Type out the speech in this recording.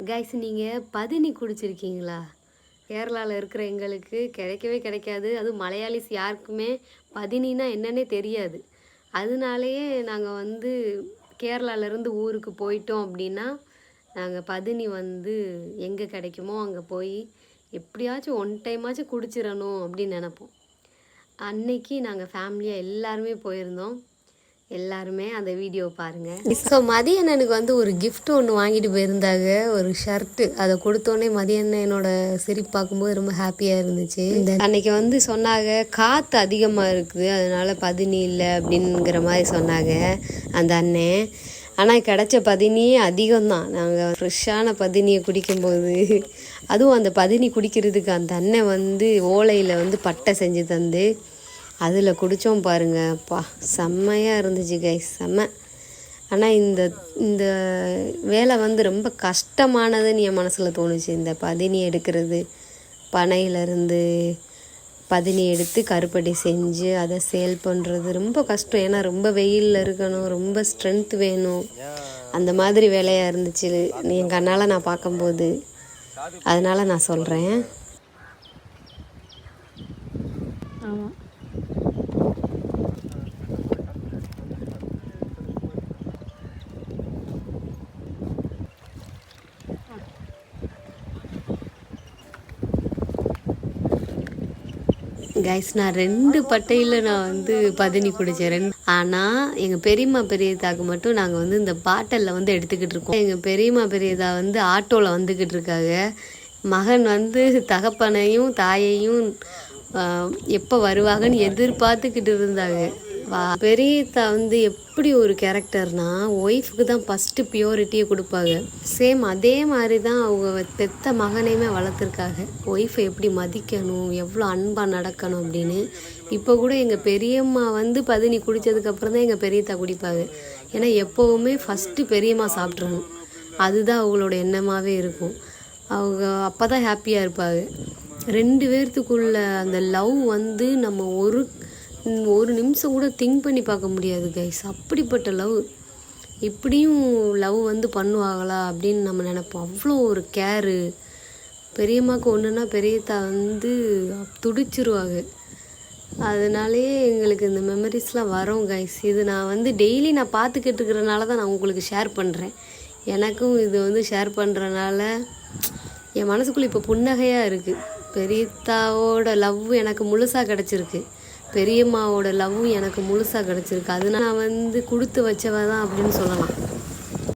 Guys, நீங்கள் பதினி குடிச்சிருக்கீங்களா? கேரளாவில் இருக்கிற எங்களுக்கு கிடைக்கவே கிடைக்காது. அதுவும் மலையாளிஸ் யாருக்குமே பதினின்னா என்னன்னே தெரியாது. அதனாலேயே நாங்கள் வந்து கேரளாவிலேருந்து ஊருக்கு போயிட்டோம் அப்படின்னா நாங்கள் பதினி வந்து எங்கே கிடைக்குமோ அங்கே போய் எப்படியாச்சும் ஒன் டைமாச்சும் குடிச்சிடணும் அப்படின்னு நினப்போம். அன்னைக்கு நாங்கள் ஃபேமிலியாக எல்லாருமே போயிருந்தோம். எல்லாருமே அந்த வீடியோ பாருங்கள். ஸோ மதியண்ணனுக்கு வந்து ஒரு கிஃப்ட் ஒன்று வாங்கிட்டு போயிருந்தாங்க, ஒரு ஷர்ட்டு. அதை கொடுத்தோடனே மதியண்ணனோட சிரிப்பு பார்க்கும்போது ரொம்ப ஹாப்பியாக இருந்துச்சு. இந்த அன்னைக்கு வந்து சொன்னாங்க காற்று அதிகமாக இருக்குது, அதனால பதினி இல்லை அப்படிங்கிற மாதிரி சொன்னாங்க அந்த அண்ணன். ஆனால் கிடைச்ச பதினியே அதிகம்தான். நாங்கள் ஃப்ரெஷ்ஷான பதினியை குடிக்கும்போது, அதுவும் அந்த பதினி குடிக்கிறதுக்கு அந்த அண்ணன் வந்து ஓலையில் வந்து பட்டை செஞ்சு தந்து அதில் குடித்தோம் பாருங்கள். அப்பா செம்மையாக இருந்துச்சு கைஸ், செம்ம. ஆனால் இந்த வேலை வந்து ரொம்ப கஷ்டமானதுன்னு என் மனசில் தோணுச்சு. இந்த பதினி எடுக்கிறது, பனையிலேருந்து பதினி எடுத்து கருப்பட்டி செஞ்சு அதை சேல் பண்ணுறது ரொம்ப கஷ்டம். ஏன்னா ரொம்ப வெயிலில் இருக்கணும், ரொம்ப ஸ்ட்ரென்த் வேணும். அந்த மாதிரி வேலையாக இருந்துச்சு என் கண்ணால் நான் பார்க்கும்போது. அதனால் நான் சொல்கிறேன். ஆமாம், கைஸ், நான் 2 பட்டையில் நான் வந்து பதினி குடித்தேன். ஆனால் எங்கள் பெரியம்மா பெரியதாக்கு மட்டும் நாங்கள் வந்து இந்த பாட்டிலில் வந்து எடுத்துக்கிட்டு இருக்கோம். எங்கள் பெரியம்மா பெரியதா வந்து ஆட்டோவில் வந்துக்கிட்டு இருக்காங்க. மகன் வந்து தகப்பனையும் தாயையும் எப்போ வருவாங்கன்னு எதிர்பார்த்துக்கிட்டு இருந்தாங்க. பெரியதா வந்து எப்படி ஒரு கேரக்டர்னா, ஒய்ஃபுக்கு தான் ஃபஸ்ட்டு ப்யூரிட்டியை கொடுப்பாங்க. சேம் அதே மாதிரி தான் அவங்க பெத்த மகனையுமே வளர்த்துருக்காங்க. ஒய்ஃபை எப்படி மதிக்கணும், எவ்வளோ அன்பாக நடக்கணும் அப்படின்னு. இப்போ கூட எங்கள் பெரியம்மா வந்து பதினி குடித்ததுக்கப்புறம் தான் எங்கள் பெரியதா குடிப்பாங்க. ஏன்னா எப்போவுமே ஃபஸ்ட்டு பெரியம்மா சாப்பிட்றணும், அதுதான் அவங்களோட எண்ணமாகவே இருக்கும். அவங்க அப்போ தான் ஹாப்பியாக இருப்பாங்க. 2 பேர்த்துக்குள்ள அந்த லவ் வந்து நம்ம ஒரு நிமிஷம் கூட திங்க் பண்ணி பார்க்க முடியாது கைஸ். அப்படிப்பட்ட லவ். இப்படியும் லவ் வந்து பண்ணுவாங்களா அப்படின்னு நம்ம நினைப்போம். அவ்வளோ ஒரு கேரு. பெரியம்மாவுக்கு ஒன்றுனா பெரியதா வந்து துடிச்சிருவாங்க. அதனாலேயே எங்களுக்கு இந்த மெமரிஸ்லாம் வரும் கைஸ். இது நான் வந்து டெய்லி நான் பார்த்துக்கிட்டு இருக்கிறனால தான் நான் உங்களுக்கு ஷேர் பண்ணுறேன். எனக்கும் இது வந்து ஷேர் பண்ணுறனால என் மனசுக்குள்ளே இப்போ புன்னகையாக இருக்குது. பெரியதாவோட லவ் எனக்கு முழுசாக கிடச்சிருக்கு, பெரியம்மாவோட லவ்வும் எனக்கு முழுசாக கிடச்சிருக்கு. அதனால நான் வந்து கொடுத்து வச்சவ தான் அப்படின்னு சொல்லலாம்.